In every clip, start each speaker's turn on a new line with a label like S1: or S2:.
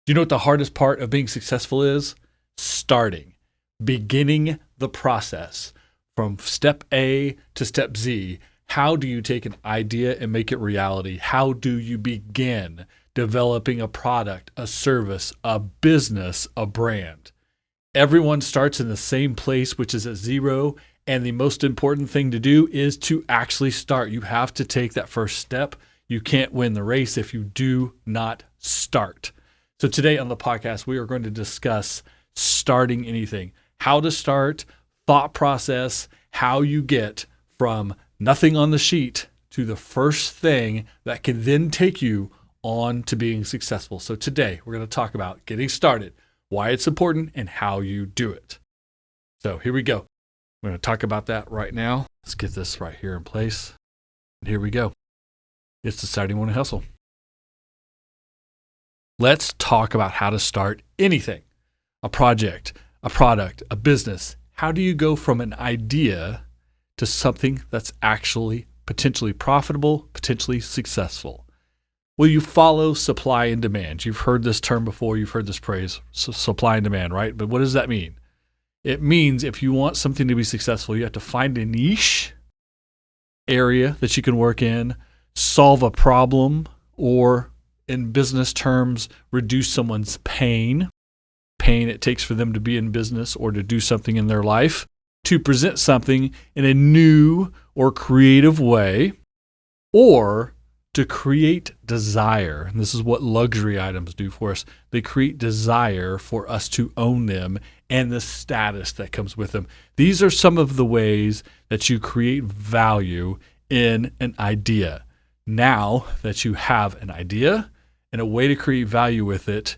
S1: Do you know what the hardest part of being successful is? Starting, beginning the process from step A to step Z. How do you take an idea and make it reality? How do you begin developing a product, a service, a business, a brand? Everyone starts in the same place, which is at zero. And the most important thing to do is to actually start. You have to take that first step. You can't win the race if you do not start. So today on the podcast, we are going to discuss starting anything, how to start, thought process, how you get from nothing on the sheet to the first thing that can then take you on to being successful. So today we're going to talk about getting started, why it's important, and how you do it. So here we go. We're going to talk about that right now. Let's get this right here in place. And here we go. It's the Saturday Morning Hustle. Let's talk about how to start anything, a project, a product, a business. How do you go from an idea to something that's actually potentially profitable, potentially successful? Well, you follow supply and demand. You've heard this term before. You've heard this phrase, supply and demand, right? But what does that mean? It means if you want something to be successful, you have to find a niche area that you can work in, solve a problem, or in business terms, reduce someone's pain it takes for them to be in business or to do something in their life, to present something in a new or creative way, or to create desire. And this is what luxury items do for us. They create desire for us to own them and the status that comes with them. These are some of the ways that you create value in an idea. Now that you have an idea and a way to create value with it,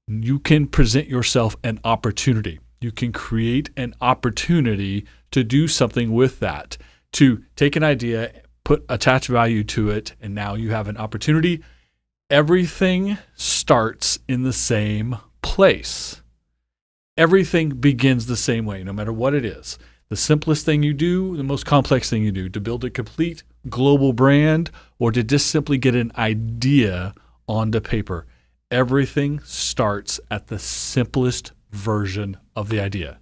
S1: you can present yourself an opportunity. You can create an opportunity to do something with that, to take an idea, attach value to it, and now you have an opportunity. Everything starts in the same place. Everything begins the same way, no matter what it is. The simplest thing you do, the most complex thing you do, to build a complete global brand or to just simply get an idea onto paper. Everything starts at the simplest version of the idea.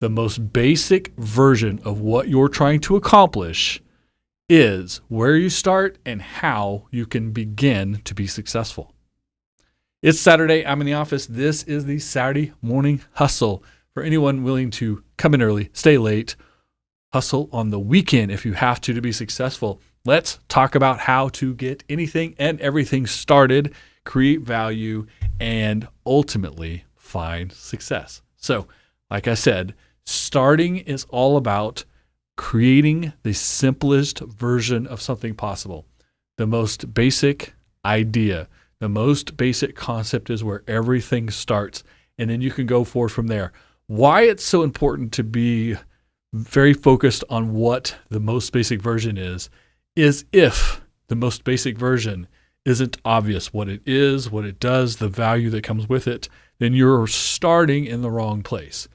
S1: The most basic version of what you're trying to accomplish is where you start and how you can begin to be successful. It's Saturday. I'm in the office. This is the Saturday Morning Hustle for anyone willing to come in early, stay late, hustle on the weekend if you have to be successful. Let's talk about how to get anything and everything started, create value, and ultimately find success. So, like I said, starting is all about creating the simplest version of something possible. The most basic idea, the most basic concept is where everything starts, and then you can go forward from there. Why it's so important to be very focused on what the most basic version is if the most basic version isn't obvious what it is, what it does, the value that comes with it, then you're starting in the wrong place.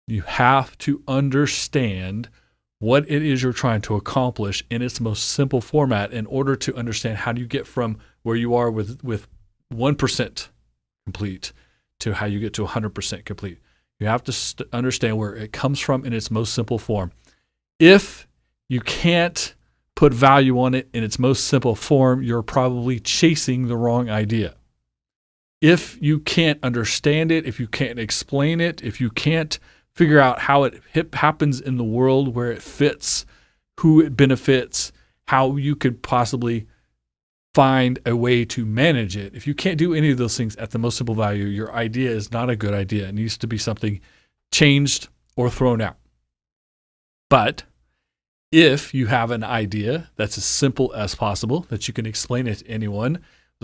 S1: You have to understand what it is you're trying to accomplish in its most simple format in order to understand how do you get from where you are with 1% complete to how you get to 100% complete. You have to understand where it comes from in its most simple form. If you can't put value on it in its most simple form, you're probably chasing the wrong idea. If you can't understand it, if you can't explain it, if you can't figure out how it happens in the world, where it fits, who it benefits, how you could possibly find a way to manage it. If you can't do any of those things at the most simple value, your idea is not a good idea. It needs to be something changed or thrown out. But if you have an idea that's as simple as possible, that you can explain it to anyone,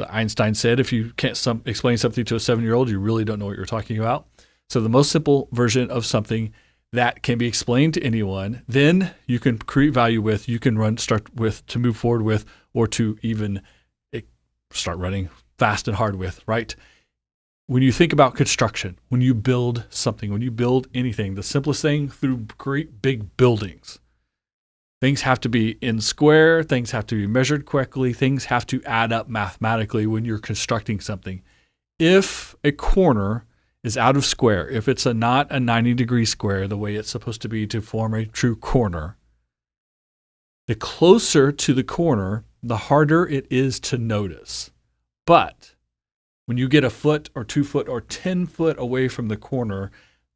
S1: Einstein said, if you can't explain something to a 7-year-old, you really don't know what you're talking about. So the most simple version of something that can be explained to anyone, then you can create value with, you can start with, to move forward with, or to even start running fast and hard with, right? When you think about construction, when you build something, when you build anything, the simplest thing through great big buildings, things have to be in square, things have to be measured correctly, things have to add up mathematically when you're constructing something. If a corner is out of square, if it's not a 90-degree square the way it's supposed to be to form a true corner, the closer to the corner, the harder it is to notice. But when you get a foot or 2 foot or 10 foot away from the corner,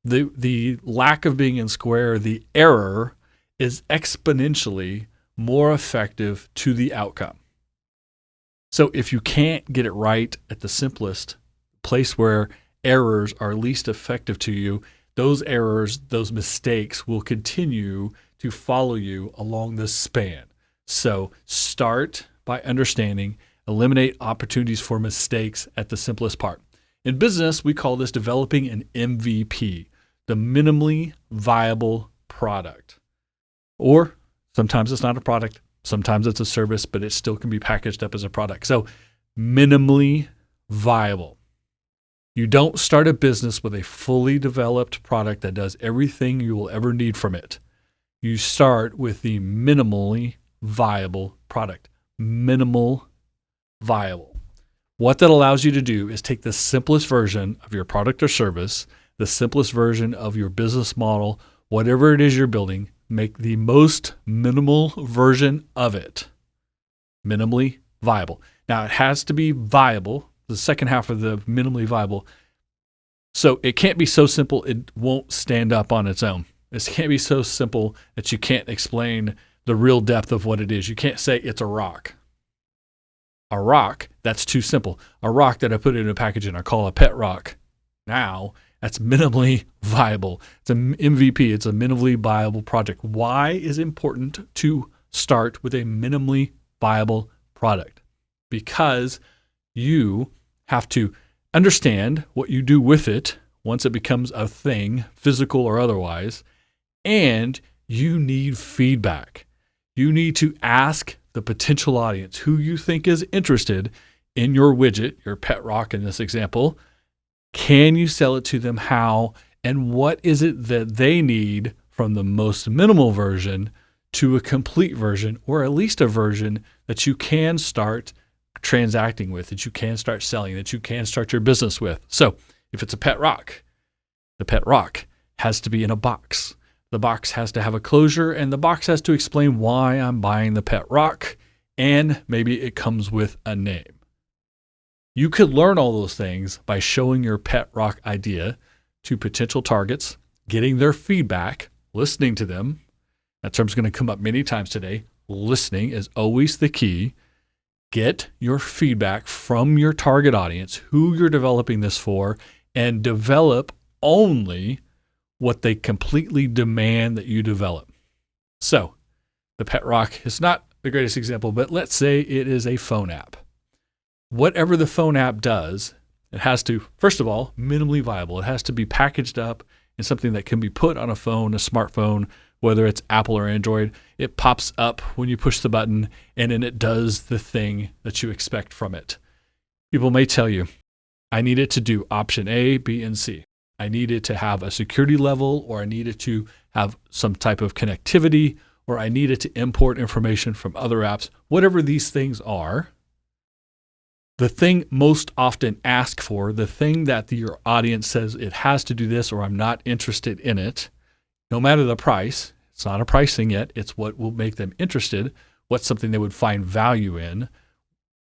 S1: the lack of being in square, the error is exponentially more effective to the outcome. So if you can't get it right at the simplest place where errors are least effective to you, those errors, those mistakes will continue to follow you along the span. So start by understanding, eliminate opportunities for mistakes at the simplest part. In business, we call this developing an MVP, the minimally viable product. Or sometimes it's not a product, sometimes it's a service, but it still can be packaged up as a product. So minimally viable. You don't start a business with a fully developed product that does everything you will ever need from it. You start with the minimally viable product. Minimal viable. What that allows you to do is take the simplest version of your product or service, the simplest version of your business model, whatever it is you're building, make the most minimal version of it minimally viable. Now, it has to be viable, the second half of the minimally viable. So it can't be so simple it won't stand up on its own. It can't be so simple that you can't explain the real depth of what it is. You can't say it's a rock. A rock, that's too simple. A rock that I put in a package and I call a pet rock. Now, that's minimally viable. It's an MVP. It's a minimally viable project. Why is it important to start with a minimally viable product? Because you have to understand what you do with it once it becomes a thing, physical or otherwise, and you need feedback. You need to ask the potential audience who you think is interested in your widget, your pet rock in this example. Can you sell it to them? How? And what is it that they need from the most minimal version to a complete version, or at least a version that you can start transacting with, that you can start selling, that you can start your business with? So if it's a pet rock, the pet rock has to be in a box. The box has to have a closure, and the box has to explain why I'm buying the pet rock, and maybe it comes with a name. You could learn all those things by showing your pet rock idea to potential targets, getting their feedback, listening to them. That term's going to come up many times today. Listening is always the key. Get your feedback from your target audience, who you're developing this for, and develop only what they completely demand that you develop. So the pet rock is not the greatest example, but let's say it is a phone app. Whatever the phone app does, it has to, first of all, minimally viable. It has to be packaged up in something that can be put on a phone, a smartphone, whether it's Apple or Android. It pops up when you push the button, and then it does the thing that you expect from it. People may tell you, I need it to do option A, B, and C. I need it to have a security level, or I need it to have some type of connectivity, or I need it to import information from other apps. Whatever these things are, the thing most often asked for, the thing that your audience says it has to do this, or I'm not interested in it, no matter the price, it's not a pricing yet, it's what will make them interested, what's something they would find value in,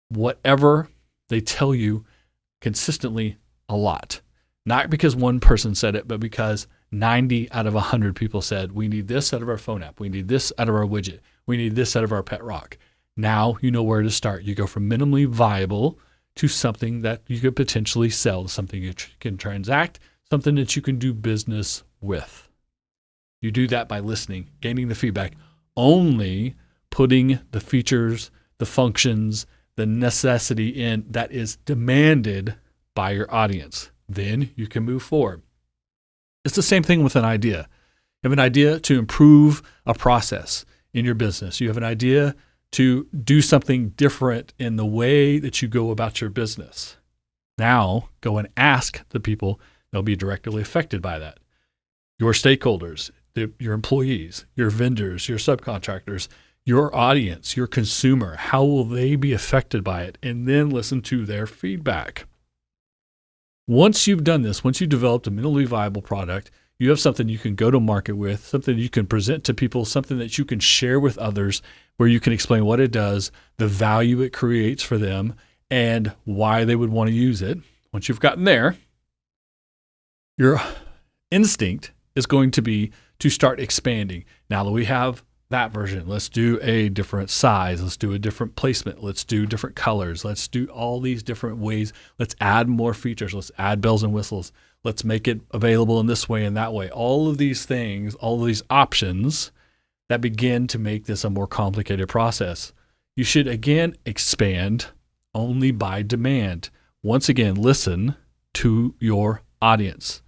S1: whatever they tell you consistently a lot. Not because one person said it, but because 90 out of 100 people said, we need this out of our phone app. We need this out of our widget. We need this out of our pet rock. Now you know where to start. You go from minimally viable to something that you could potentially sell, something you can transact, something that you can do business with. You do that by listening, gaining the feedback, only putting the features, the functions, the necessity in that is demanded by your audience. Then you can move forward. It's the same thing with an idea. You have an idea to improve a process in your business. You have an idea to do something different in the way that you go about your business. Now go and ask the people that will be directly affected by that. Your stakeholders, your employees, your vendors, your subcontractors, your audience, your consumer, how will they be affected by it? And then listen to their feedback. Once you've done this, once you've developed a minimally viable product, you have something you can go to market with, something you can present to people, something that you can share with others, where you can explain what it does, the value it creates for them, and why they would want to use it. Once you've gotten there, your instinct is going to be to start expanding. Now that we have that version, let's do a different size. Let's do a different placement. Let's do different colors. Let's do all these different ways. Let's add more features. Let's add bells and whistles. Let's make it available in this way and that way. All of these things, all of these options that begin to make this a more complicated process. You should, again, expand only by demand. Once again, listen to your audience.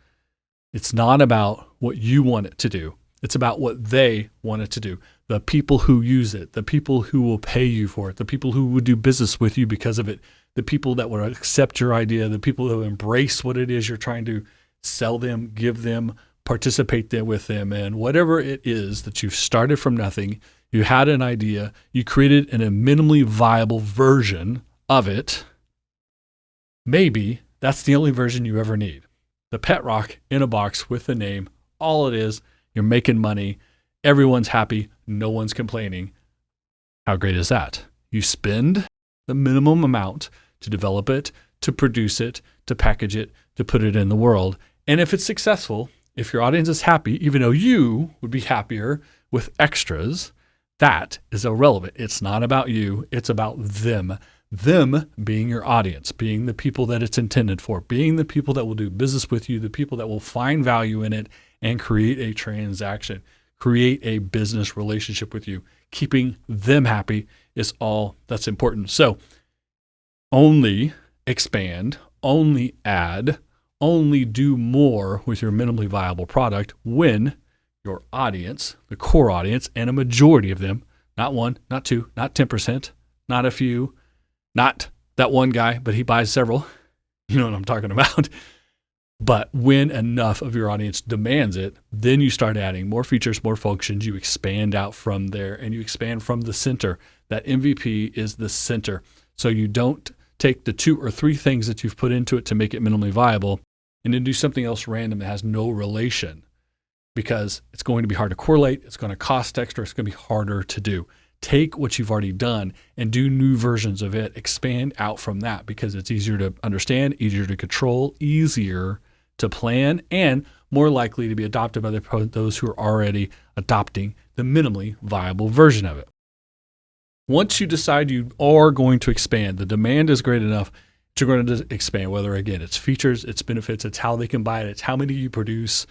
S1: It's not about what you want it to do. It's about what they want it to do. The people who use it, the people who will pay you for it, the people who would do business with you because of it, the people that would accept your idea, the people who embrace what it is you're trying to sell them, give them, participate there with them. And whatever it is that you've started from nothing, you had an idea, you created a minimally viable version of it. Maybe that's the only version you ever need. The pet rock in a box with the name, all it is, you're making money, everyone's happy, no one's complaining. How great is that? You spend the minimum amount to develop it, to produce it, to package it, to put it in the world. And if it's successful, if your audience is happy, even though you would be happier with extras, that is irrelevant. It's not about you, it's about them. Them being your audience, being the people that it's intended for, being the people that will do business with you, the people that will find value in it and create a transaction, create a business relationship with you. Keeping them happy is all that's important. So only expand, only add, only do more with your minimally viable product when your audience, the core audience, and a majority of them, not one, not two, not 10%, not a few, not that one guy, but he buys several. You know what I'm talking about. But when enough of your audience demands it, then you start adding more features, more functions. You expand out from there and you expand from the center. That MVP is the center. So you don't take the 2 or 3 things that you've put into it to make it minimally viable and then do something else random that has no relation, because it's going to be hard to correlate. It's going to cost extra. It's going to be harder to do. Take what you've already done and do new versions of it. Expand out from that because it's easier to understand, easier to control, easier to plan, and more likely to be adopted by those who are already adopting the minimally viable version of it. Once you decide you are going to expand, the demand is great enough that you're going to expand, whether, again, it's features, it's benefits, it's how they can buy it, it's how many you produce,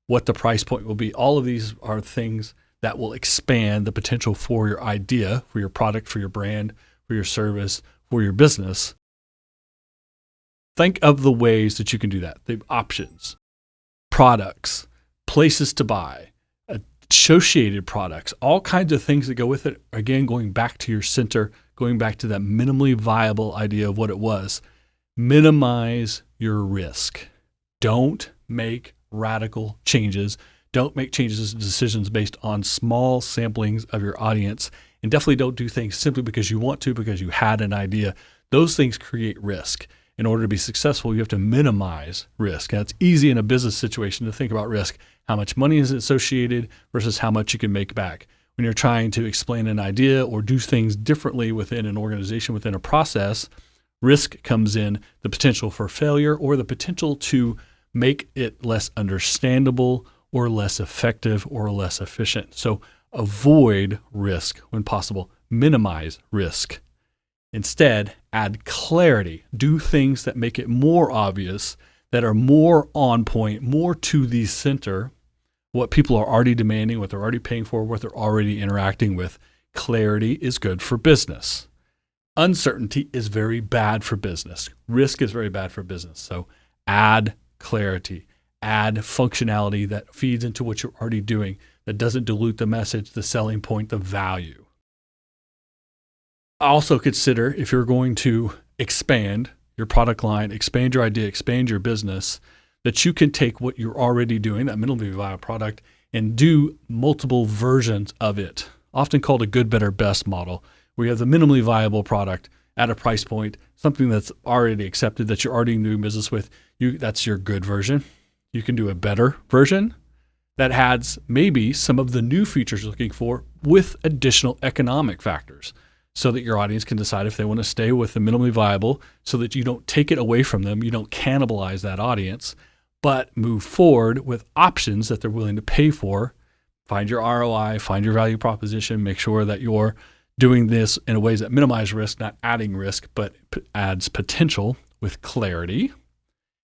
S1: what the price point will be. All of these are things that will expand the potential for your idea, for your product, for your brand, for your service, for your business. Think of the ways that you can do that. The options, products, places to buy, associated products, all kinds of things that go with it. Again, going back to your center, going back to that minimally viable idea of what it was. Minimize your risk. Don't make radical changes. Don't make changes and decisions based on small samplings of your audience. And definitely don't do things simply because you want to, because you had an idea. Those things create risk. In order to be successful, you have to minimize risk. Now, it's easy in a business situation to think about risk. How much money is associated versus how much you can make back. When you're trying to explain an idea or do things differently within an organization, within a process, risk comes in the potential for failure or the potential to make it less understandable or less effective or less efficient. So avoid risk when possible. Minimize risk. Instead, add clarity. Do things that make it more obvious, that are more on point, more to the center, what people are already demanding, what they're already paying for, what they're already interacting with. Clarity is good for business. Uncertainty is very bad for business. Risk is very bad for business. So add clarity. Add functionality that feeds into what you're already doing, that doesn't dilute the message, the selling point, the value. Also consider, if you're going to expand your product line, expand your idea, expand your business, that you can take what you're already doing, that minimally viable product, and do multiple versions of it, often called a good, better, best model, where you have the minimally viable product. at a price point, something that's already accepted, that you're already doing business with. That's your good version. You can do a better version that adds maybe some of the new features you're looking for with additional economic factors so that your audience can decide if they want to stay with the minimally viable, so that you don't take it away from them, you don't cannibalize that audience, but move forward with options that they're willing to pay for. Find your ROI, find your value proposition, make sure that you're doing this in ways that minimize risk, not adding risk, but adds potential with clarity.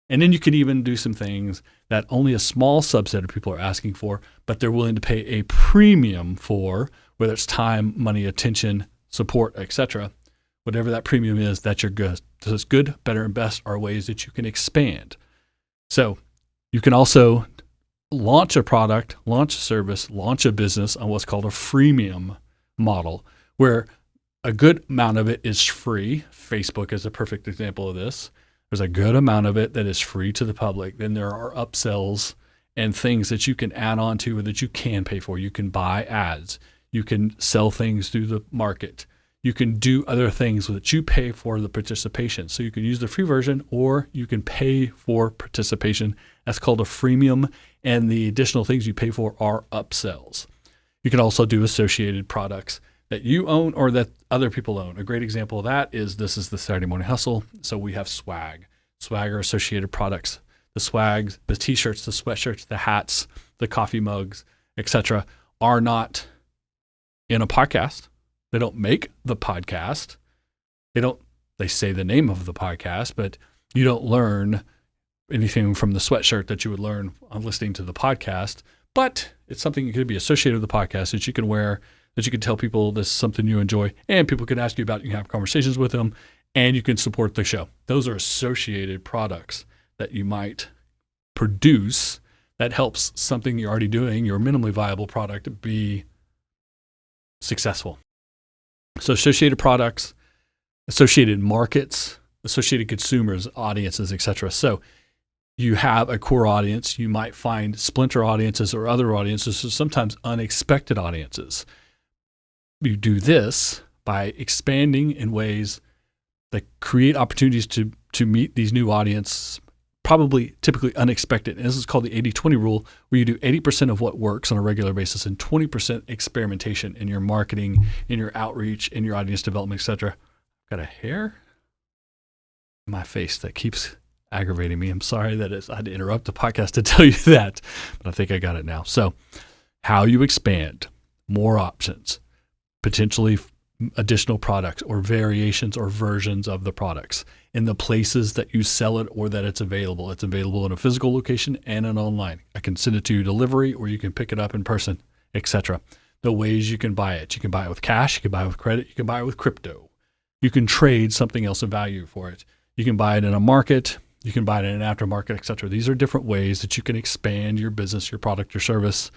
S1: And then you can even do some things that only a small subset of people are asking for, but they're willing to pay a premium for, whether it's time, money, attention, support, etc. Whatever that premium is, that's your good. So it's good, better, and best are ways that you can expand. So you can also launch a product, launch a service, launch a business on what's called a freemium model, where a good amount of it is free. Facebook is a perfect example of this. There's a good amount of it that is free to the public. Then there are upsells and things that you can add on to or that you can pay for. You can buy ads. You can sell things through the market. You can do other things that you pay for the participation. So you can use the free version or you can pay for participation. That's called a freemium. And the additional things you pay for are upsells. You can also do associated products that you own or that other people own. A great example of that is this is the Saturday Morning Hustle. So we have swag. Swag are associated products. The swags, the t-shirts, the sweatshirts, the hats, the coffee mugs, etc. are not in a podcast. They don't make the podcast. They say the name of the podcast, but you don't learn anything from the sweatshirt that you would learn on listening to the podcast. But it's something that could be associated with the podcast that you can wear, that you can tell people this is something you enjoy, and people can ask you about it. You can have conversations with them, and you can support the show. Those are associated products that you might produce that helps something you're already doing, your minimally viable product, be successful. So associated products, associated markets, associated consumers, audiences, etc. So you have a core audience. You might find splinter audiences or other audiences, or sometimes unexpected audiences. You do this by expanding in ways that create opportunities to meet these new audience, typically unexpected. And this is called the 80-20 rule, where you do 80% of what works on a regular basis and 20% experimentation in your marketing, in your outreach, in your audience development, etc. Got a hair in my face that keeps aggravating me. I'm sorry that I had to interrupt the podcast to tell you that, but I think I got it now. So how you expand, more options, potentially additional products or variations or versions of the products in the places that you sell it or that it's available. It's available in a physical location and an online. I can send it to you delivery, or you can pick it up in person, etc. The ways you can buy it. You can buy it with cash. You can buy it with credit. You can buy it with crypto. You can trade something else of value for it. You can buy it in a market. You can buy it in an aftermarket, etc. These are different ways that you can expand your business, your product, your service.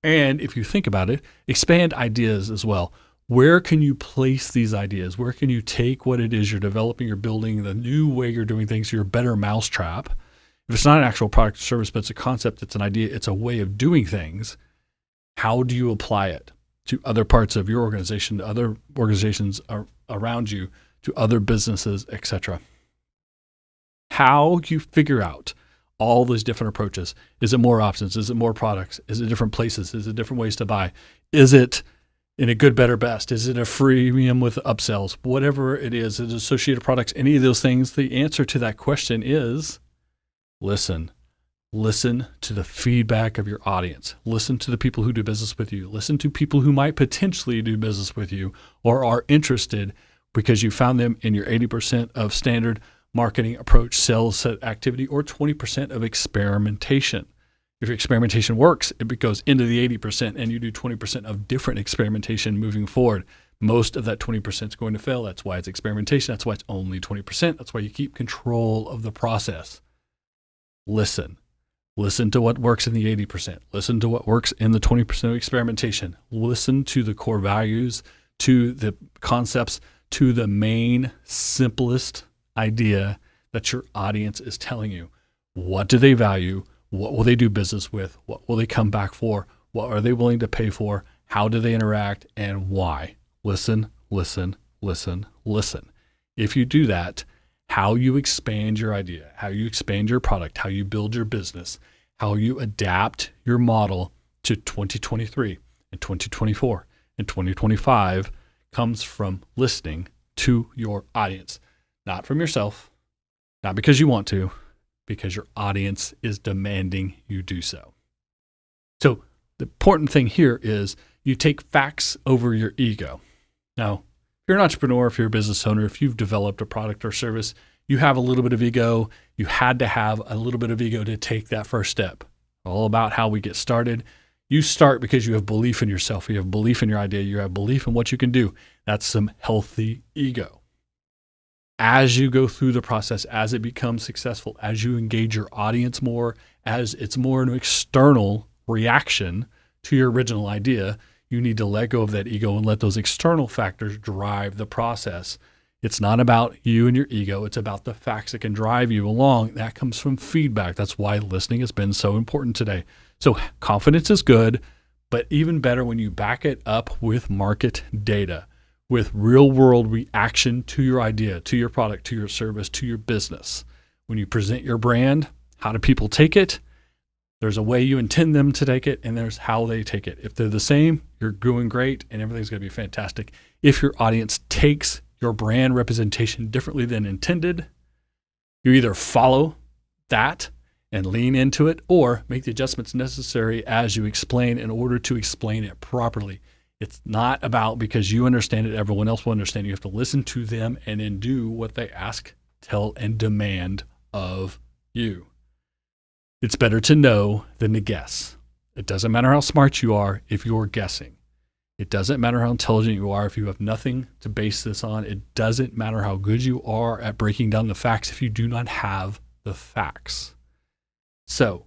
S1: And if you think about it, expand ideas as well. Where can you place these ideas? Where can you take what it is you're developing, you're building, the new way you're doing things, your better mousetrap? If it's not an actual product or service, but it's a concept, it's an idea, it's a way of doing things, how do you apply it to other parts of your organization, to other organizations around you, to other businesses, etc.? How you figure out all those different approaches. Is it more options? Is it more products? Is it different places? Is it different ways to buy? Is it in a good, better, best? Is it a freemium with upsells? Whatever it is associated products, any of those things, the answer to that question is listen. Listen to the feedback of your audience. Listen to the people who do business with you. Listen to people who might potentially do business with you or are interested because you found them in your 80% of standard marketing approach, sales activity, or 20% of experimentation. If your experimentation works, it goes into the 80% and you do 20% of different experimentation moving forward. Most of that 20% is going to fail. That's why it's experimentation. That's why it's only 20%. That's why you keep control of the process. Listen. Listen to what works in the 80%. Listen to what works in the 20% of experimentation. Listen to the core values, to the concepts, to the main, simplest idea that your audience is telling you. What do they value? What will they do business with? What will they come back for? What are they willing to pay for? How do they interact? And why? Listen, listen, listen, listen. if you do that, how you expand your idea, how you expand your product, how you build your business, how you adapt your model to 2023 and 2024 and 2025 comes from listening to your audience, not from yourself, not because you want to, because your audience is demanding you do so. So the important thing here is you take facts over your ego. Now, if you're an entrepreneur, if you're a business owner, if you've developed a product or service, you have a little bit of ego. You had to have a little bit of ego to take that first step. All about how we get started. You start because you have belief in yourself. You have belief in your idea. You have belief in what you can do. That's some healthy ego. As you go through the process, as it becomes successful, as you engage your audience more, as it's more an external reaction to your original idea, you need to let go of that ego and let those external factors drive the process. It's not about you and your ego. It's about the facts that can drive you along. That comes from feedback. That's why listening has been so important today. So confidence is good, but even better when you back it up with market data, with real world reaction to your idea, to your product, to your service, to your business. When you present your brand, how do people take it? There's a way you intend them to take it, and there's how they take it. If they're the same, you're doing great, and everything's going to be fantastic. If your audience takes your brand representation differently than intended, you either follow that and lean into it or make the adjustments necessary as you explain in order to explain it properly. It's not about because you understand it, everyone else will understand. You have to listen to them and then do what they ask, tell, and demand of you. It's better to know than to guess. It doesn't matter how smart you are if you're guessing. It doesn't matter how intelligent you are if you have nothing to base this on. It doesn't matter how good you are at breaking down the facts if you do not have the facts. So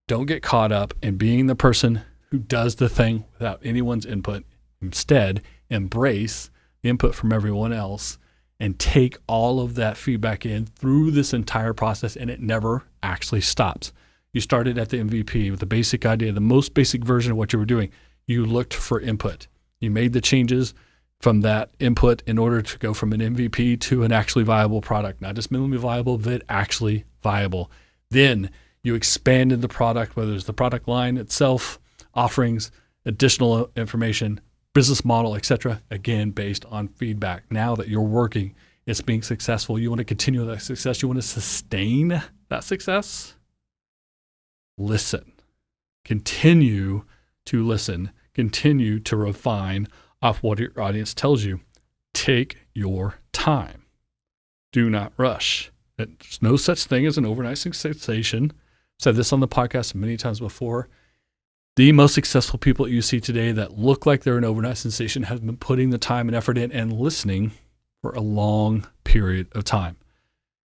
S1: don't get caught up in being the person who does the thing without anyone's input. Instead, embrace the input from everyone else and take all of that feedback in through this entire process, and it never actually stops. You started at the MVP with the basic idea, the most basic version of what you were doing. You looked for input. You made the changes from that input in order to go from an MVP to an actually viable product, not just minimally viable, but actually viable. Then you expanded the product, whether it's the product line itself, offerings, additional information, business model, etc. Again, based on feedback. Now that you're working, it's being successful. You want to continue that success. You want to sustain that success. Listen. Continue to listen. Continue to refine off what your audience tells you. Take your time. Do not rush. There's no such thing as an overnight sensation. I've said this on the podcast many times before. The most successful people that you see today that look like they're an overnight sensation have been putting the time and effort in and listening for a long period of time.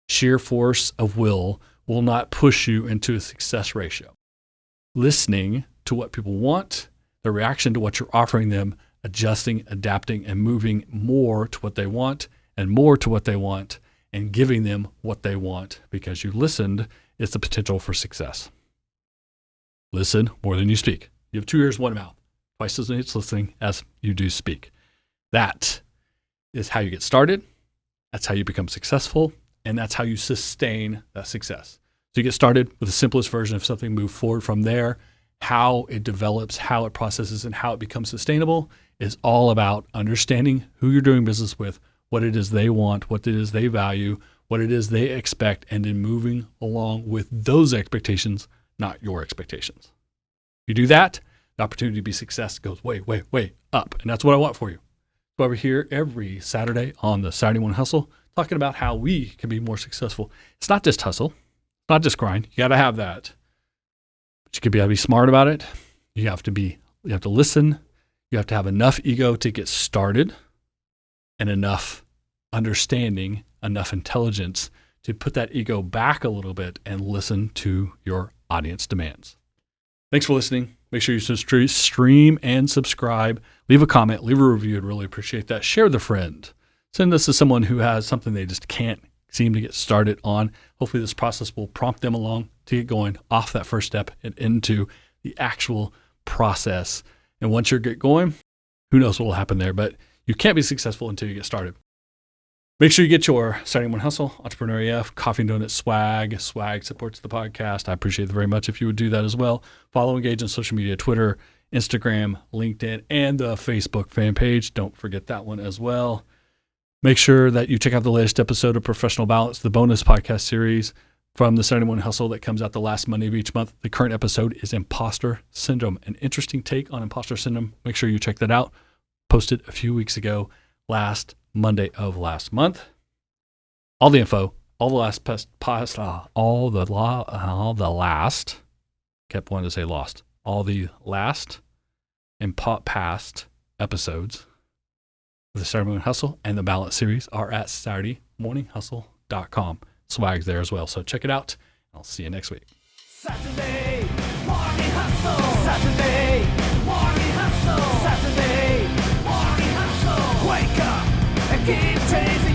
S1: Sheer force of will not push you into a success ratio. Listening to what people want, the reaction to what you're offering them, adjusting, adapting, and moving more to what they want and more to what they want and giving them what they want because you listened is the potential for success. Listen more than you speak. You have 2 ears, 1 mouth. Twice as much listening as you do speak. That is how you get started. That's how you become successful. And that's how you sustain that success. So you get started with the simplest version of something, move forward from there. How it develops, how it processes, and how it becomes sustainable is all about understanding who you're doing business with, what it is they want, what it is they value, what it is they expect, and then moving along with those expectations, not your expectations. You do that, the opportunity to be success goes way, way, way up. And that's what I want for you. So over here every Saturday on the Saturday Morning Hustle, talking about how we can be more successful. It's not just hustle, not just grind. You got to have that. But you got to be smart about it. You have to listen. You have to have enough ego to get started and enough understanding, enough intelligence to put that ego back a little bit and listen to your audience demands. Thanks for listening. Make sure you stream and subscribe. Leave a comment, leave a review. I'd really appreciate that. Share with a friend. Send this to someone who has something they just can't seem to get started on. Hopefully this process will prompt them along to get going off that first step and into the actual process. And once you get going, who knows what will happen there, but you can't be successful until you get started. Make sure you get your Saturday Morning Hustle, Entrepreneur AF, Coffee and Donut swag. Swag supports the podcast. I appreciate it very much if you would do that as well. Follow, engage on social media, Twitter, Instagram, LinkedIn, and the Facebook fan page. Don't forget that one as well. Make sure that you check out the latest episode of Professional Balance, the bonus podcast series from the Saturday Morning Hustle that comes out the last Monday of each month. The current episode is Imposter Syndrome, an interesting take on imposter syndrome. Make sure you check that out. Posted a few weeks ago, last Monday of last month. All the info, all the last and past episodes of the Saturday Morning Hustle and the Balance series are at SaturdayMorningHustle.com. Swag's there as well, so check it out. I'll see you next week.
S2: Saturday Morning Hustle. Saturday Morning Hustle. Saturday Morning Hustle. Wake up and keep chasing.